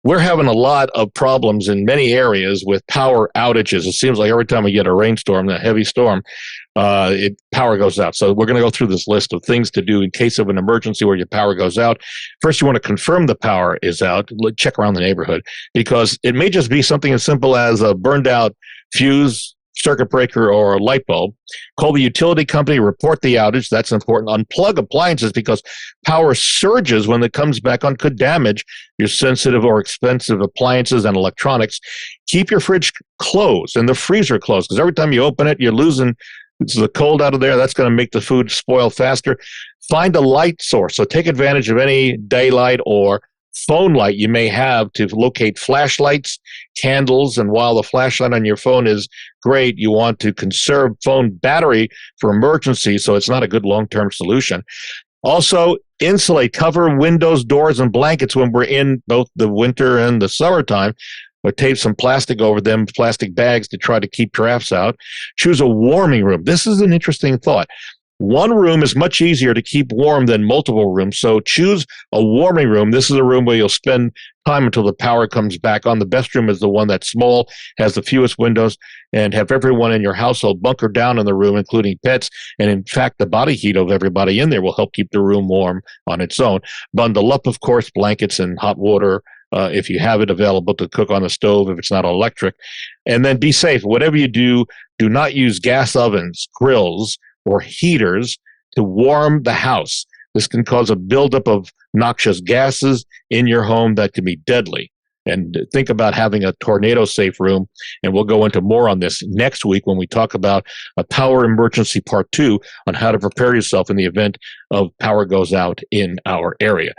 We're having a lot of problems in many areas with power outages. It seems like every time we get a rainstorm, a heavy storm, power goes out. So we're going to go through this list of things to do in case of an emergency where your power goes out. First, you want to confirm the power is out. Check around the neighborhood because it may just be something as simple as a burned out fuse, circuit breaker, or a light bulb. Call the utility company, report the outage. That's important. Unplug appliances because power surges when it comes back on could damage your sensitive or expensive appliances and electronics. Keep your fridge closed and the freezer closed because every time you open it, you're losing the cold out of there. That's going to make the food spoil faster. Find a light source. So take advantage of any daylight or phone light you may have to locate flashlights, candles, and while the flashlight on your phone is great, you want to conserve phone battery for emergencies, so it's not a good long-term solution. Also, insulate, cover windows, doors, and blankets when we're in both the winter and the summertime, or tape some plastic over them, plastic bags to try to keep drafts out. Choose a warming room. This is an interesting thought. One room is much easier to keep warm than multiple rooms, so choose a warming room. This is a room where you'll spend time until the power comes back on. The best room is the one that's small, has the fewest windows, and have everyone in your household bunker down in the room, including pets. And in fact, the body heat of everybody in there will help keep the room warm on its own. Bundle up, of course, blankets and hot water if you have it available to cook on the stove if it's not electric. And then be safe. Whatever you do, do not use gas ovens, grills, or heaters to warm the house. This can cause a buildup of noxious gases in your home that can be deadly. And think about having a tornado-safe room, and we'll go into more on this next week when we talk about a power emergency part 2 on how to prepare yourself in the event of power goes out in our area.